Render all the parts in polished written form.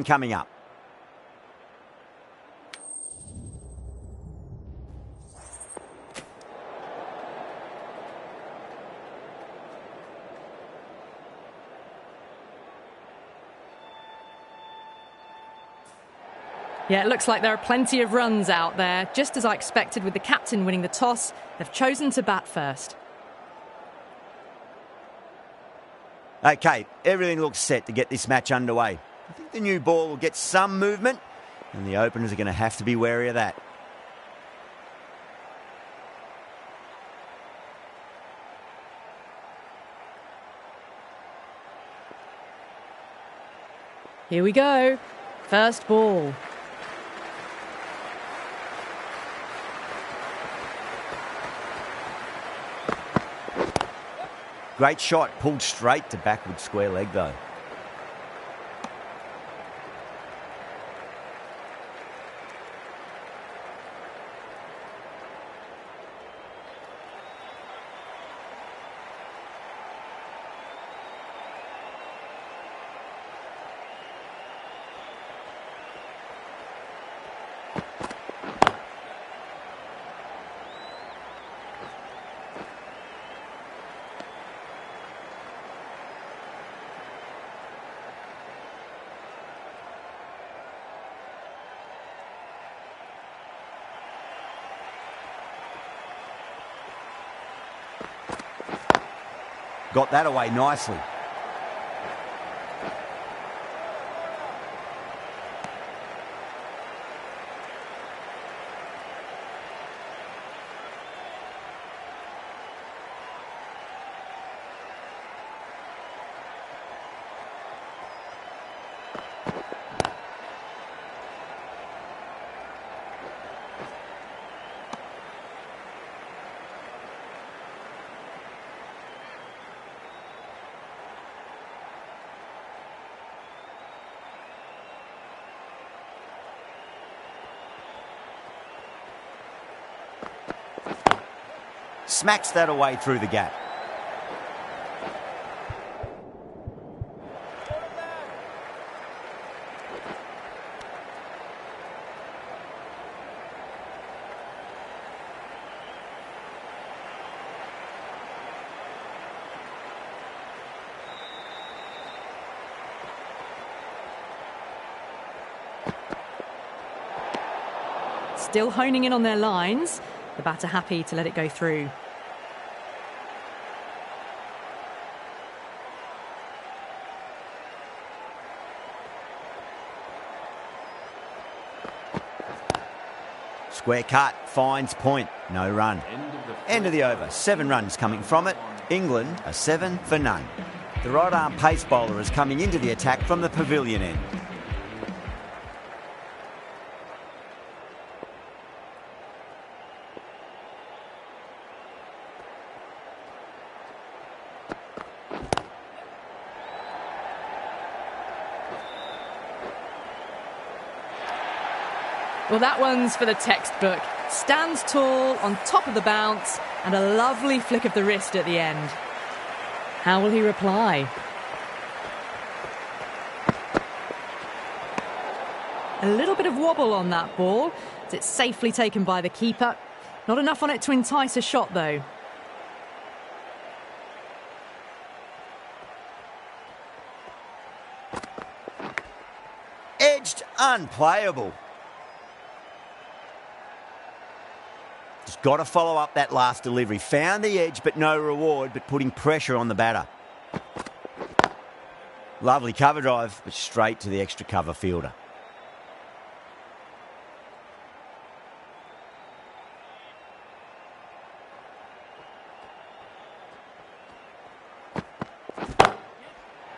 coming up. Yeah, it looks like there are plenty of runs out there. Just as I expected with the captain winning the toss, they've chosen to bat first. Okay, everything looks set to get this match underway. I think the new ball will get some movement, and the openers are going to have to be wary of that. Here we go. First ball. Great shot, pulled straight to backward square leg though. Got that away nicely. Smacks that away through the gap. Still honing in on their lines. The batter happy to let it go through. Square cut, finds point, no run. End of the over, 7 runs coming from it. England are 7 for none. The right arm pace bowler is coming into the attack from the pavilion end. Well, that one's for the textbook. Stands tall, on top of the bounce, and a lovely flick of the wrist at the end. How will he reply? A little bit of wobble on that ball, as it's safely taken by the keeper. Not enough on it to entice a shot, though. Edged, unplayable. Just got to follow up that last delivery. Found the edge, but no reward, but putting pressure on the batter. Lovely cover drive, but straight to the extra cover fielder.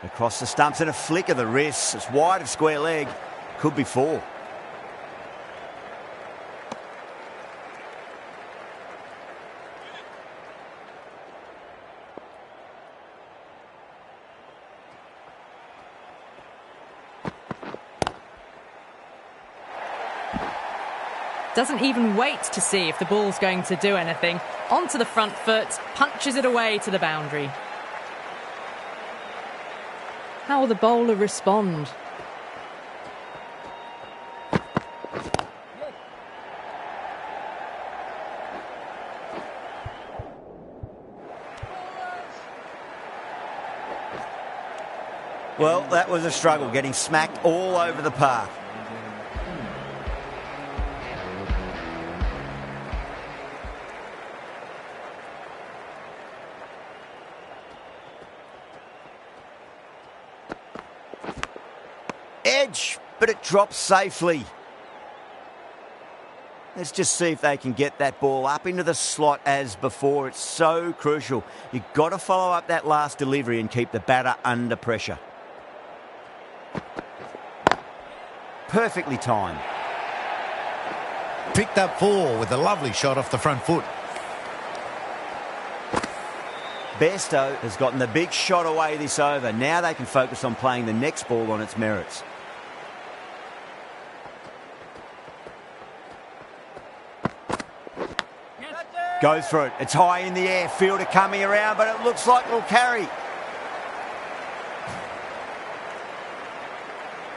Across the stumps and a flick of the wrist. It's wide of square leg. Could be 4. Doesn't even wait to see if the ball's going to do anything. Onto the front foot, punches it away to the boundary. How will the bowler respond? Well, that was a struggle, getting smacked all over the park. Edge, but it drops safely. Let's just see if they can get that ball up into the slot as before. It's so crucial. You've got to follow up that last delivery and keep the batter under pressure. Perfectly timed. Picked up 4 with a lovely shot off the front foot. Bairstow has gotten the big shot away this over. Now they can focus on playing the next ball on its merits. Goes for it. It's high in the air. Fielder coming around, but it looks like it'll carry.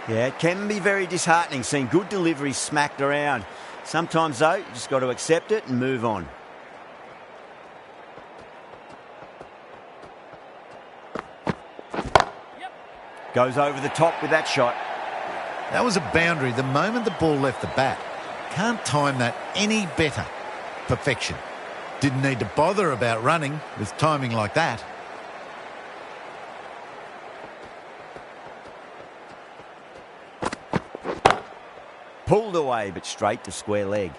Yeah, it can be very disheartening seeing good deliveries smacked around. Sometimes, though, you just got to accept it and move on. Goes over the top with that shot. That was a boundary the moment the ball left the bat. Can't time that any better. Perfection. Didn't need to bother about running with timing like that. Pulled away, but straight to square leg.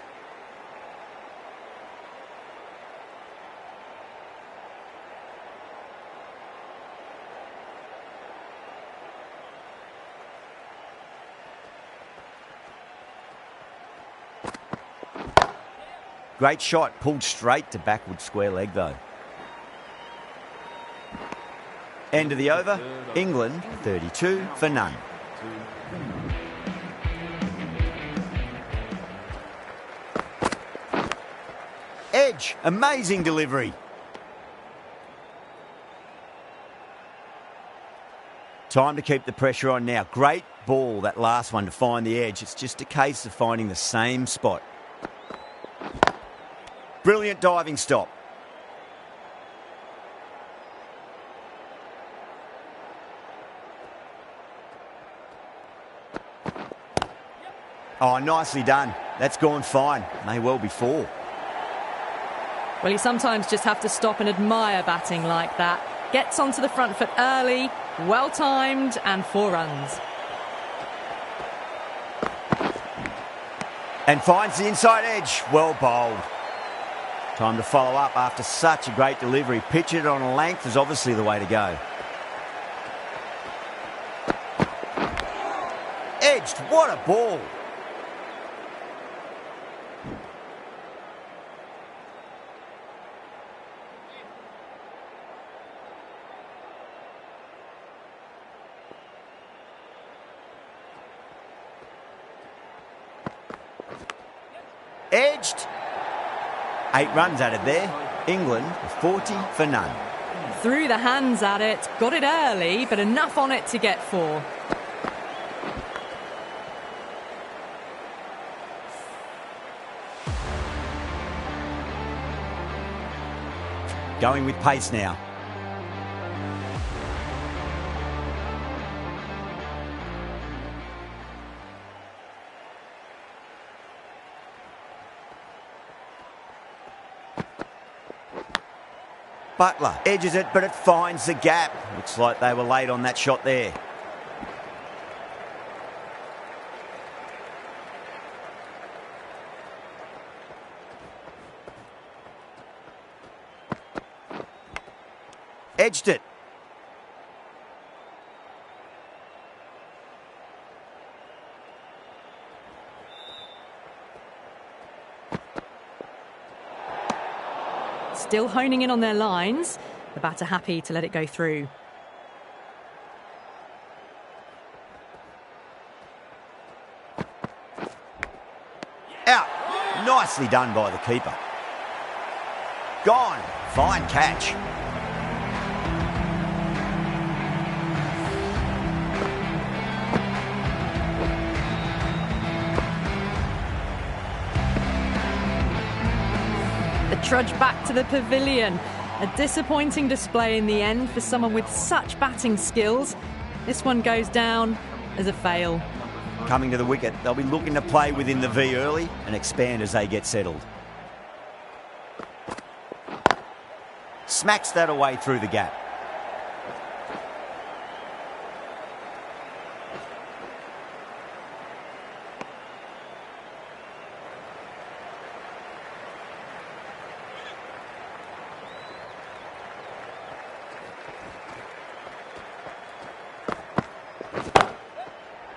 Great shot, pulled straight to backward square leg though. End of the over, England 32 for none. Edge, amazing delivery. Time to keep the pressure on now. Great ball, that last one, to find the edge. It's just a case of finding the same spot. Brilliant diving stop. Oh, nicely done. That's gone fine. May well be 4. Well, you sometimes just have to stop and admire batting like that. Gets onto the front foot early, well timed, and 4 runs. And finds the inside edge. Well bowled. Time to follow up after such a great delivery. Pitch it on a length is obviously the way to go. Edged. What a ball. Edged. 8 runs added there. England 40 for none. Threw the hands at it, got it early, but enough on it to get 4. Going with pace now. Butler edges it, but it finds the gap. Looks like they were late on that shot there. Edged it. Still honing in on their lines. The batter happy to let it go through. Out. Nicely done by the keeper. Gone. Fine catch. Trudge back to the pavilion. A disappointing display in the end for someone with such batting skills. This one goes down as a fail. Coming to the wicket, they'll be looking to play within the V early and expand as they get settled. Smacks that away through the gap.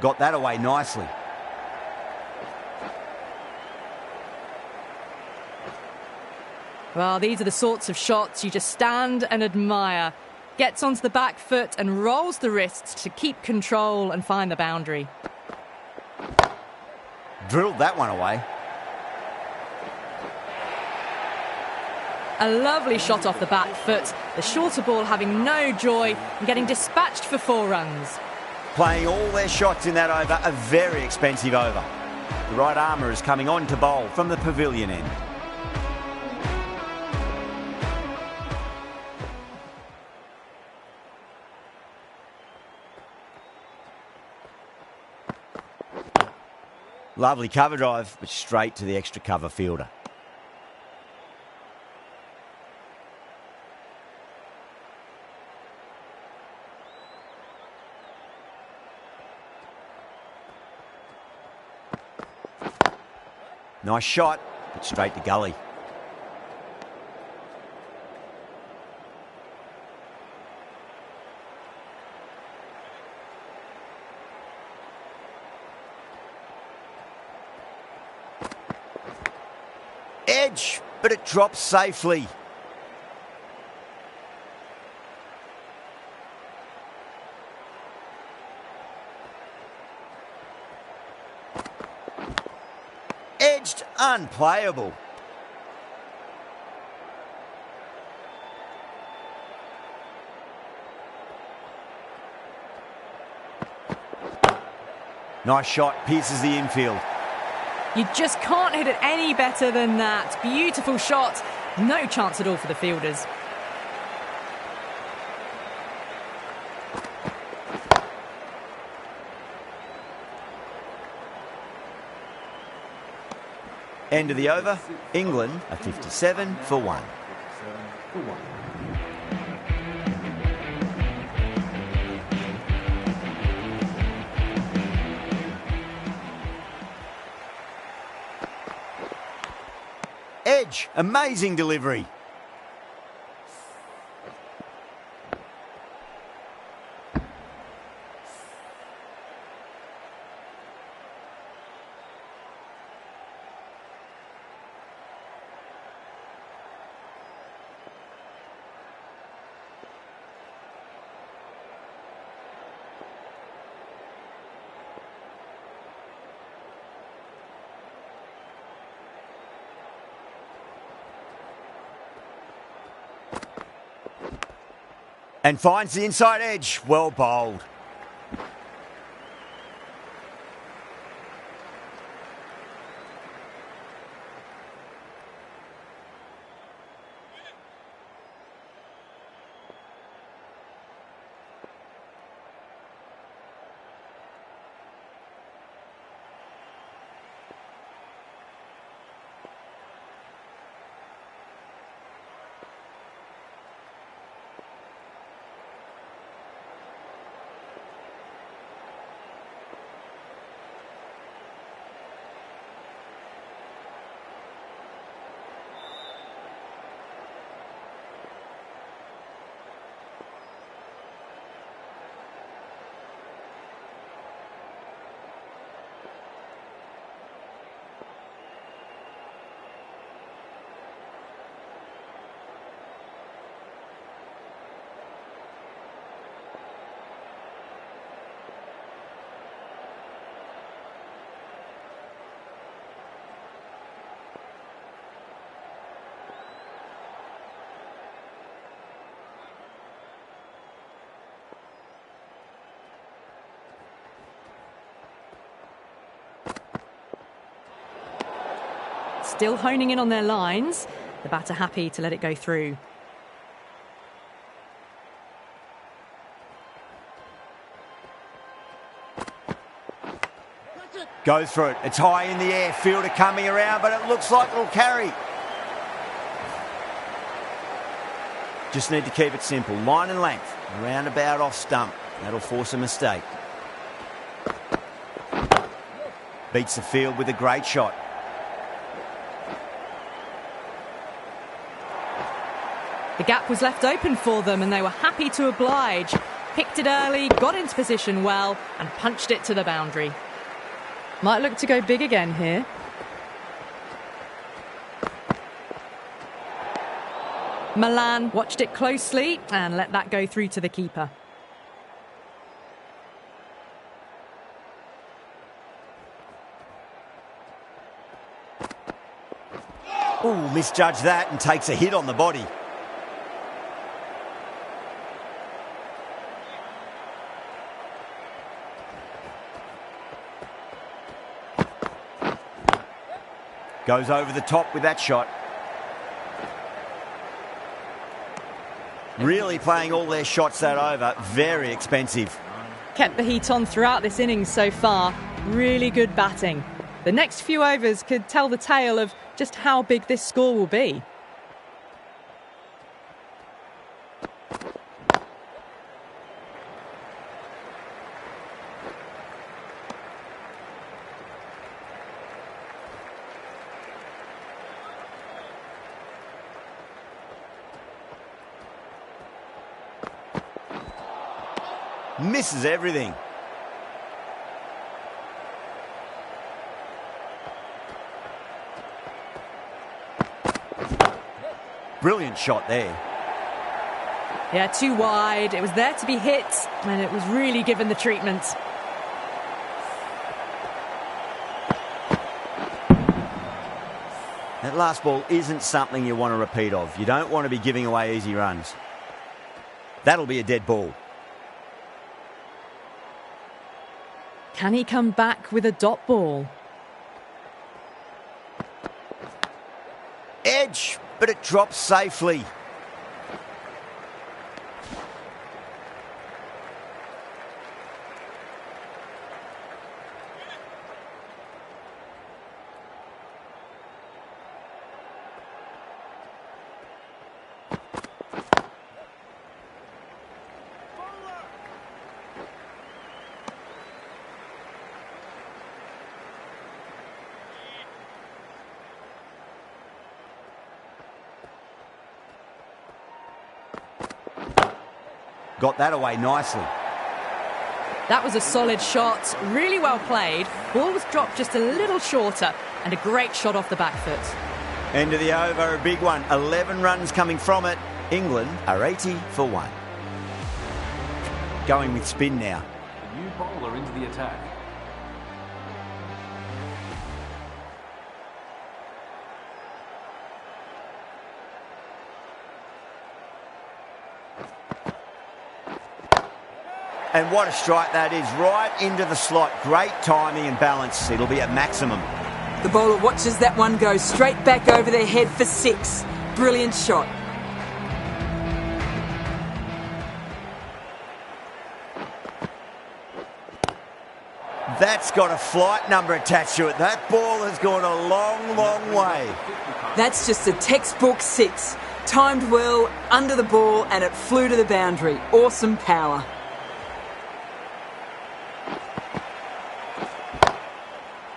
Got that away nicely. Well, these are the sorts of shots you just stand and admire. Gets onto the back foot and rolls the wrists to keep control and find the boundary. Drilled that one away. A lovely shot off the back foot. The shorter ball having no joy and getting dispatched for 4 runs. Playing all their shots in that over, a very expensive over. The right armour is coming on to bowl from the pavilion end. Lovely cover drive, but straight to the extra cover fielder. Nice shot, but straight to gully. Edge, but it drops safely. Edged, unplayable. Nice shot, pierces the infield. You just can't hit it any better than that. Beautiful shot. No chance at all for the fielders. End of the over. England are 57 for 1. Edge, amazing delivery. And finds the inside edge. Well bowled. Still honing in on their lines. The batter happy to let it go through. Goes for it. It's high in the air. Fielder coming around, but it looks like it'll carry. Just need to keep it simple. Line and length. Roundabout off stump. That'll force a mistake. Beats the field with a great shot. The gap was left open for them and they were happy to oblige. Picked it early, got into position well and punched it to the boundary. Might look to go big again here. Milan watched it closely and let that go through to the keeper. Ooh, misjudged that and takes a hit on the body. Goes over the top with that shot. Really playing all their shots that over. Very expensive. Kept the heat on throughout this innings so far. Really good batting. The next few overs could tell the tale of just how big this score will be. Misses everything. Brilliant shot there. Yeah, too wide. It was there to be hit and it was really given the treatment. That last ball isn't something you want to repeat of. You don't want to be giving away easy runs. That'll be a dead ball. Can he come back with a dot ball? Edge, but it drops safely. Got that away nicely. That was a solid shot, really well played. Ball was dropped just a little shorter and a great shot off the back foot. End of the over, a big one. 11 runs coming from it. England are 80 for 1. Going with spin now. New bowler into the attack. And what a strike that is, right into the slot. Great timing and balance. It'll be at maximum. The bowler watches that one go straight back over their head for 6. Brilliant shot. That's got a flight number attached to it. That ball has gone a long, long way. That's just a textbook 6. Timed well, under the ball, and it flew to the boundary. Awesome power.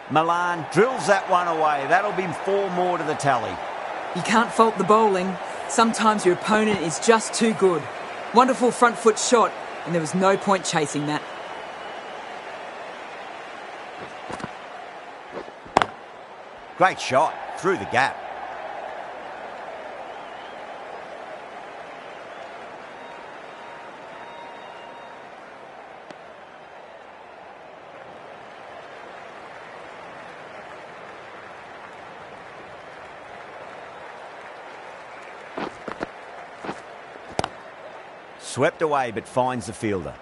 Milan drills that one away. That'll be 4 more to the tally. You can't fault the bowling. Sometimes your opponent is just too good. Wonderful front foot shot, and there was no point chasing that. Great shot through the gap. Swept away but finds the fielder.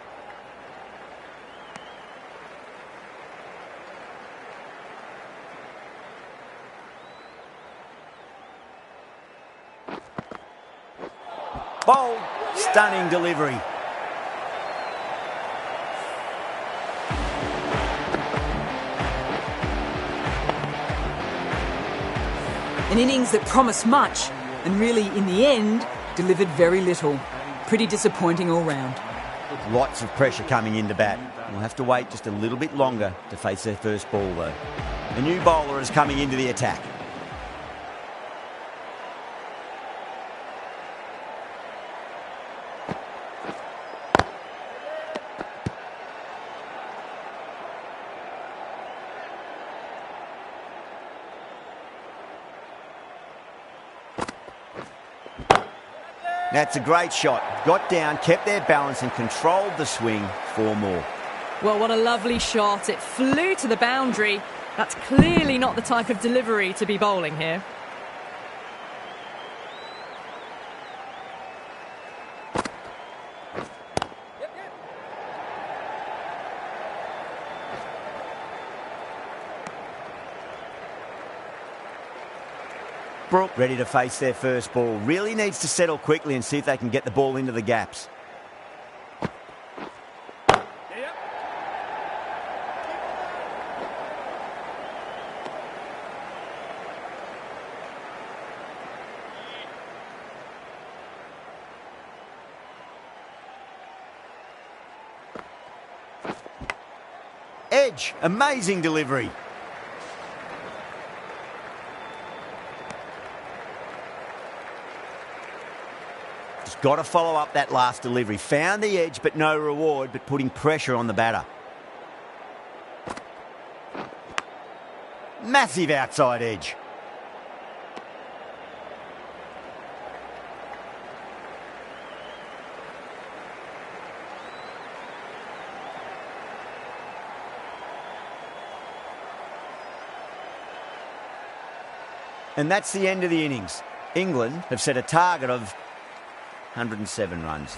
Bold, stunning delivery. An innings that promised much and really, in the end, delivered very little. Pretty disappointing all round. Lots of pressure coming into bat. We'll have to wait just a little bit longer to face their first ball, though. A new bowler is coming into the attack. That's a great shot. Got down, kept their balance and controlled the swing for more. Well, what a lovely shot. It flew to the boundary. That's clearly not the type of delivery to be bowling here. Brook ready to face their first ball. Really needs to settle quickly and see if they can get the ball into the gaps. Edge, amazing delivery. Just got to follow up that last delivery. Found the edge, but no reward, but putting pressure on the batter. Massive outside edge. And that's the end of the innings. England have set a target of 107 runs.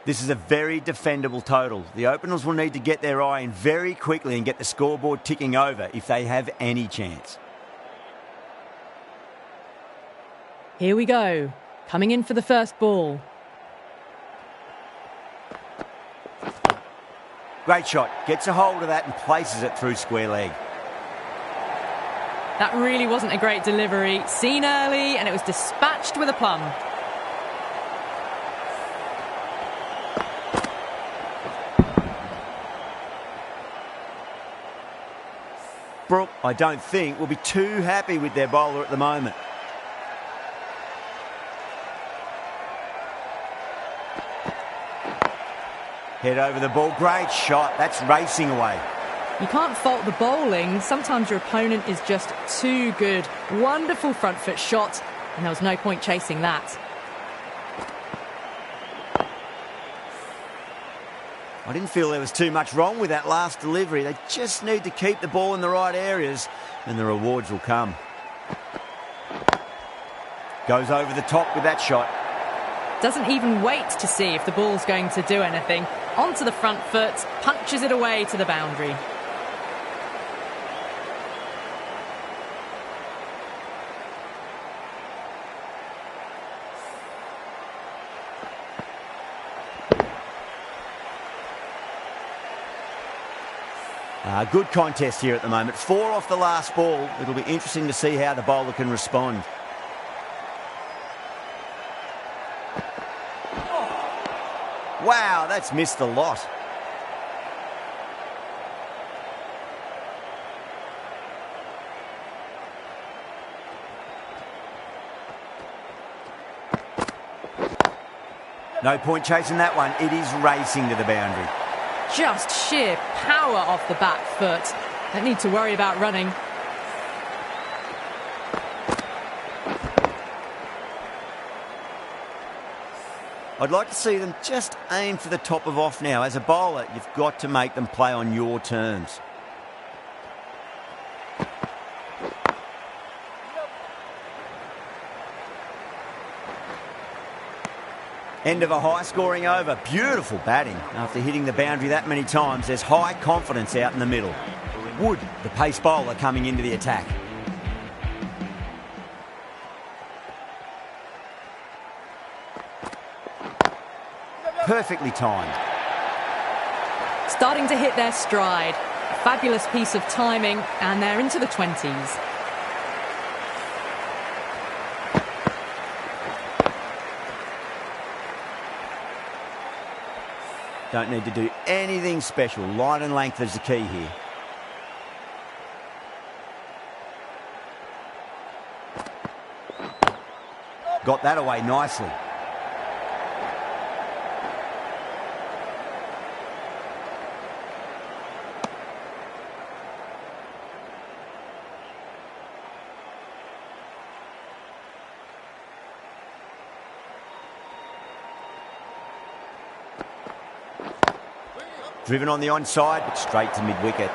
This is a very defendable total. The openers will need to get their eye in very quickly and get the scoreboard ticking over if they have any chance. Here we go. Coming in for the first ball. Great shot. Gets a hold of that and places it through square leg. That really wasn't a great delivery. Seen early and it was dispatched with a plum. Brook, I don't think, will be too happy with their bowler at the moment. Head over the ball. Great shot. That's racing away. You can't fault the bowling. Sometimes your opponent is just too good. Wonderful front foot shot, and there was no point chasing that. I didn't feel there was too much wrong with that last delivery. They just need to keep the ball in the right areas and the rewards will come. Goes over the top with that shot. Doesn't even wait to see if the ball's going to do anything. Onto the front foot, punches it away to the boundary. Good contest here at the moment. 4 off the last ball. It'll be interesting to see how the bowler can respond. Wow, that's missed a lot. No point chasing that one. It is racing to the boundary. Just sheer power off the back foot. Don't need to worry about running. I'd like to see them just aim for the top of off now. As a bowler, you've got to make them play on your terms. End of a high-scoring over. Beautiful batting. After hitting the boundary that many times, there's high confidence out in the middle. Wood, the pace bowler, coming into the attack. Perfectly timed. Starting to hit their stride. A fabulous piece of timing, and they're into the 20s. Don't need to do anything special. Line and length is the key here. Got that away nicely. Driven on the onside, but straight to mid-wicket.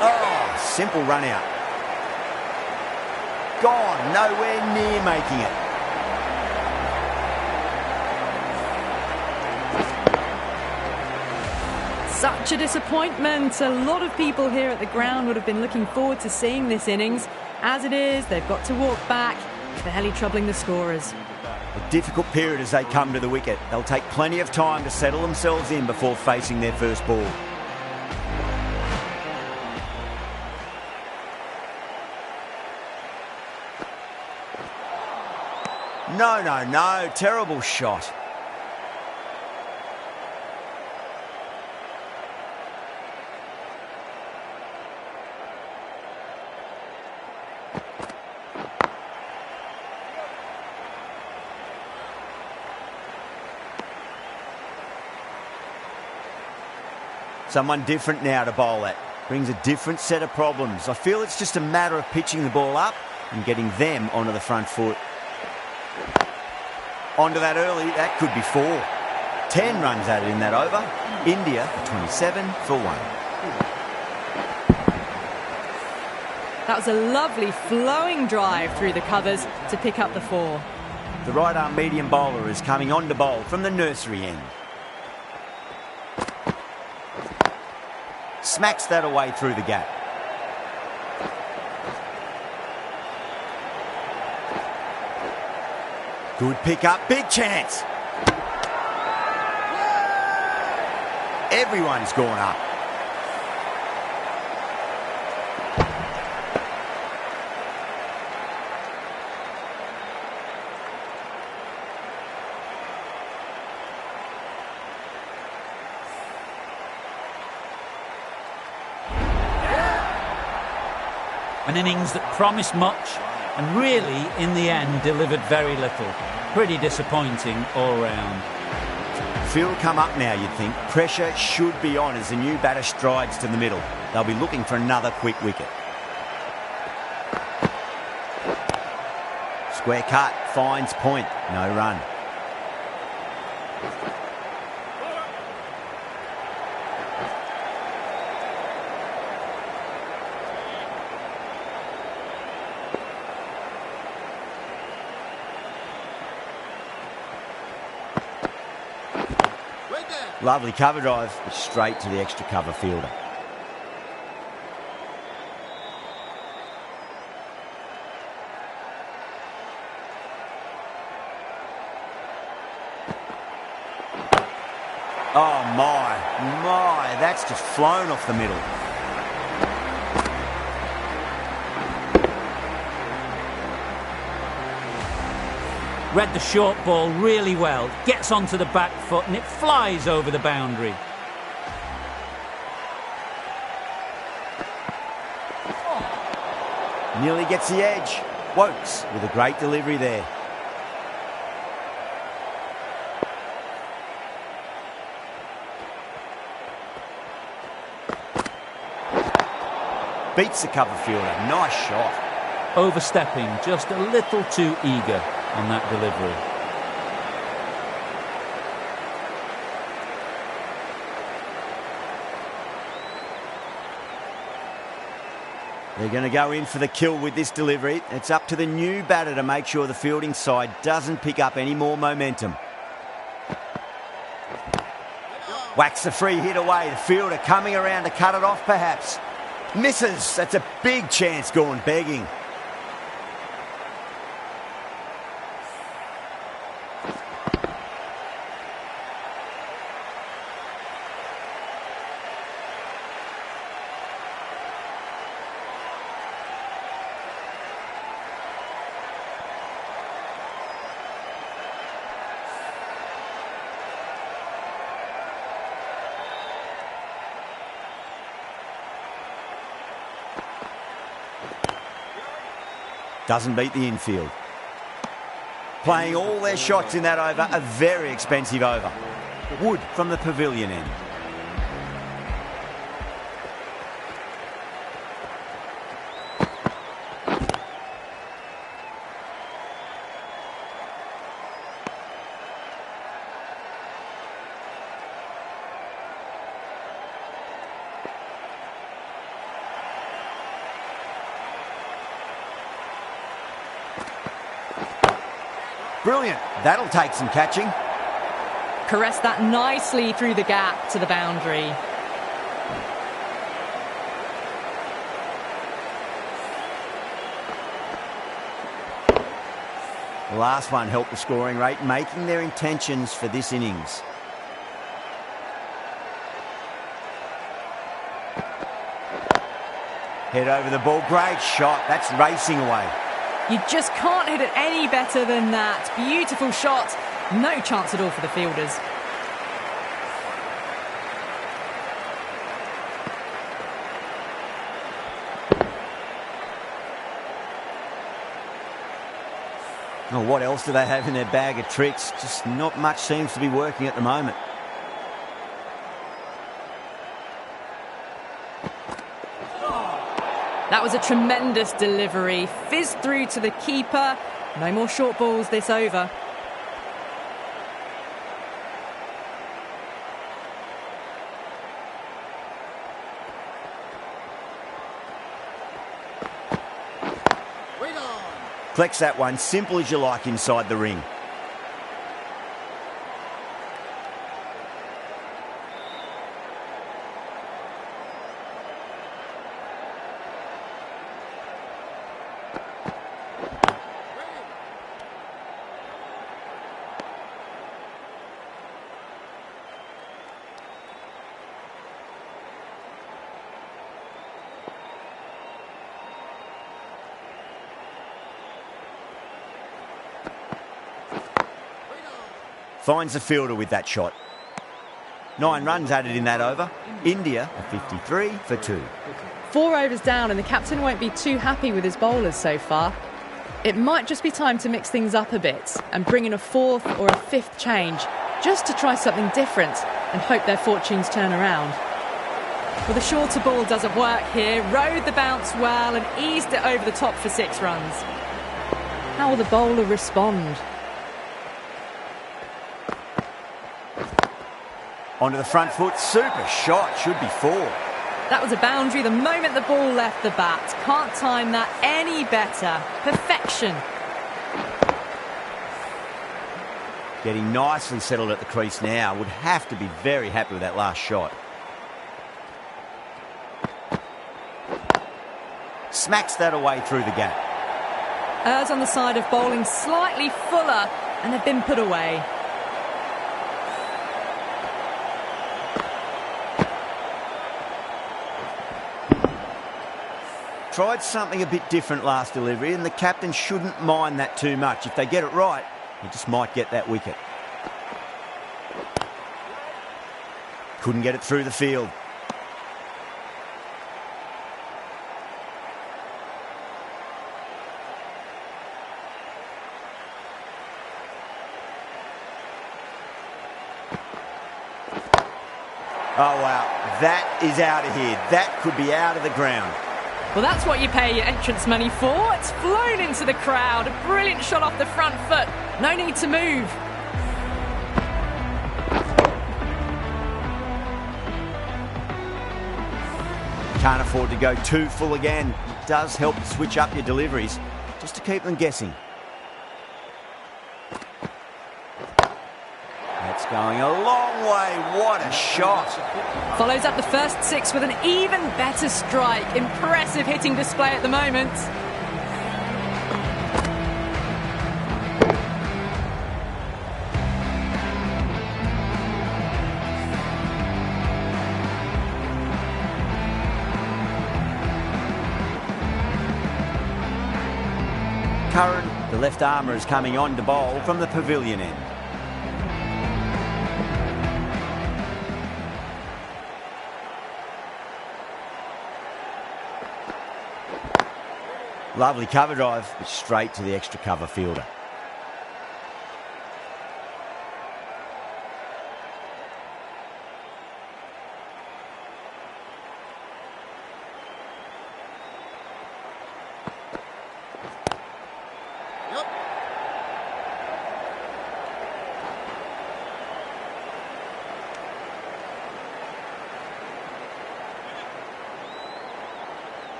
Oh, simple run out. Gone, nowhere near making it. Such a disappointment. A lot of people here at the ground would have been looking forward to seeing this innings. As it is, they've got to walk back, barely troubling the scorers. A difficult period as they come to the wicket. They'll take plenty of time to settle themselves in before facing their first ball. No. Terrible shot. Someone different now to bowl at. Brings a different set of problems. I feel it's just a matter of pitching the ball up and getting them onto the front foot. Onto that early, that could be 4. 10 runs added in that over. India 27 for 1. That was a lovely flowing drive through the covers to pick up the 4. The right arm medium bowler is coming on to bowl from the nursery end. Smacks that away through the gap. Good pick up, big chance. Everyone's gone up. An innings that promised much and really, in the end, delivered very little. Pretty disappointing all round. Field come up now, you'd think. Pressure should be on as the new batter strides to the middle. They'll be looking for another quick wicket. Square cut, finds point, no run. Lovely cover drive, but straight to the extra cover fielder. Oh my, that's just flown off the middle. Read the short ball really well, gets onto the back foot and it flies over the boundary. Nearly gets the edge. Wokes with a great delivery there. Beats the cover fielder. Nice shot. Overstepping, just a little too eager on that delivery. They're going to go in for the kill with this delivery. It's up to the new batter to make sure the fielding side doesn't pick up any more momentum. Whacks the free hit away. The fielder coming around to cut it off perhaps. Misses. That's a big chance gone begging. Doesn't beat the infield. Playing all their shots in that over, a very expensive over. Wood from the pavilion end. Brilliant. That'll take some catching. Caressed that nicely through the gap to the boundary. The last one helped the scoring rate, making their intentions for this innings. Head over the ball. Great shot. That's racing away. You just can't hit it any better than that. Beautiful shot. No chance at all for the fielders. Oh, what else do they have in their bag of tricks? Just not much seems to be working at the moment. That was a tremendous delivery. Fizzed through to the keeper. No more short balls this over. Collects that one, simple as you like inside the ring. Finds the fielder with that shot. 9 runs added in that over. India are 53 for 2. 4 overs down and the captain won't be too happy with his bowlers so far. It might just be time to mix things up a bit and bring in a 4th or a 5th change just to try something different and hope their fortunes turn around. Well, the shorter ball doesn't work here. Rode the bounce well and eased it over the top for 6 runs. How will the bowler respond? Onto the front foot, super shot, should be 4. That was a boundary the moment the ball left the bat. Can't time that any better. Perfection. Getting nicely settled at the crease now. Would have to be very happy with that last shot. Smacks that away through the gap. Errs on the side of bowling slightly fuller, and they've been put away. Tried something a bit different last delivery, and the captain shouldn't mind that too much. If they get it right, he just might get that wicket. Couldn't get it through the field. Oh, wow. That is out of here. That could be out of the ground. Well, that's what you pay your entrance money for. It's flown into the crowd. A brilliant shot off the front foot. No need to move. Can't afford to go too full again. It does help to switch up your deliveries, just to keep them guessing. That's going a long way. What a shot. Follows up the first 6 with an even better strike. Impressive hitting display at the moment. Curran, the left armour, is coming on to bowl from the pavilion end. Lovely cover drive, but straight to the extra cover fielder.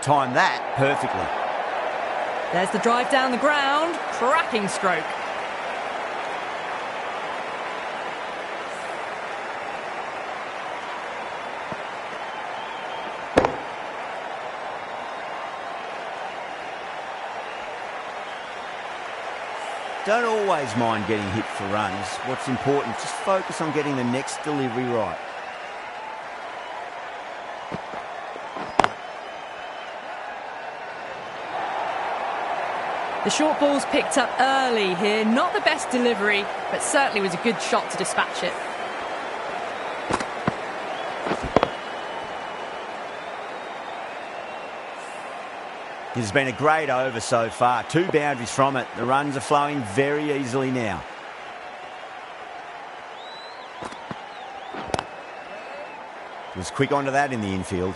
Timed that perfectly. There's the drive down the ground. Cracking stroke. Don't always mind getting hit for runs. What's important, just focus on getting the next delivery right. The short ball's picked up early here. Not the best delivery, but certainly was a good shot to dispatch it. It has been a great over so far. 2 boundaries from it. The runs are flowing very easily now. Was quick onto that in the infield.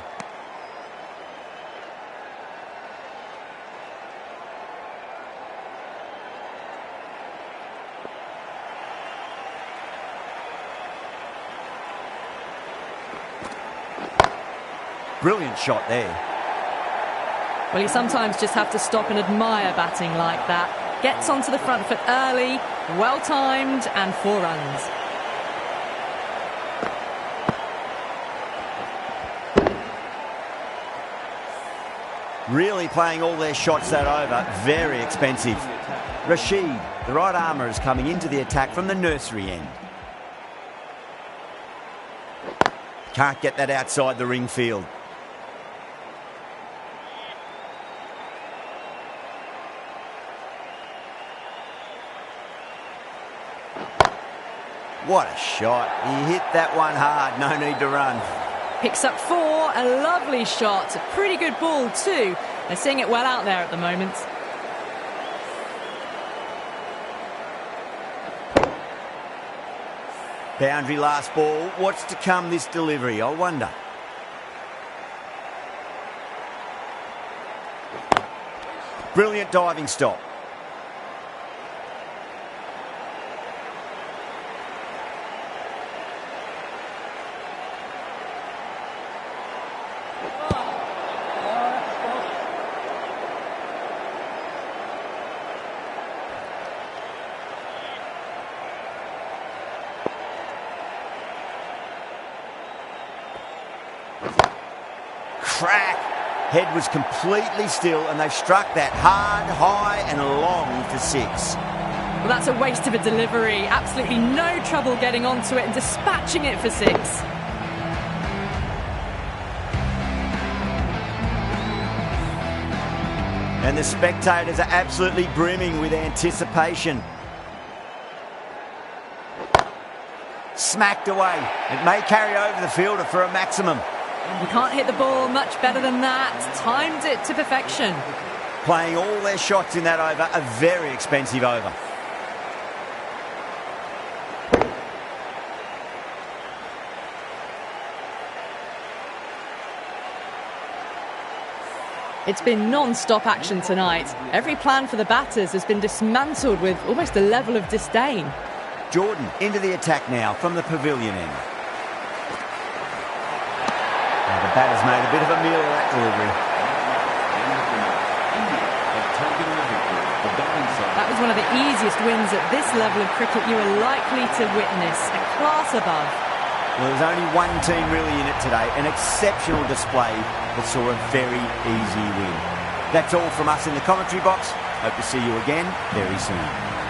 Brilliant shot there. Well, you sometimes just have to stop and admire batting like that. Gets onto the front foot early, well timed, and 4 runs. Really playing all their shots that over. Very expensive. Rashid, the right armour, is coming into the attack from the nursery end. Can't get that outside the ring field. What a shot. He hit that one hard. No need to run. Picks up 4. A lovely shot. A pretty good ball too. They're seeing it well out there at the moment. Boundary last ball. What's to come this delivery, I wonder. Brilliant diving stop. track. Head was completely still and they've struck that hard, high and long for 6. Well, that's a waste of a delivery. Absolutely no trouble getting onto it and dispatching it for 6. And the spectators are absolutely brimming with anticipation. Smacked away. It may carry over the fielder for a maximum. You can't hit the ball much better than that. Timed it to perfection. Playing all their shots in that over, a very expensive over. It's been non-stop action tonight. Every plan for the batters has been dismantled with almost a level of disdain. Jordan into the attack now from the pavilion end. Now the batter's made a bit of a meal of that delivery. That was one of the easiest wins at this level of cricket you are likely to witness. A class above. Well, there's only one team really in it today. An exceptional display that saw a very easy win. That's all from us in the commentary box. Hope to see you again very soon.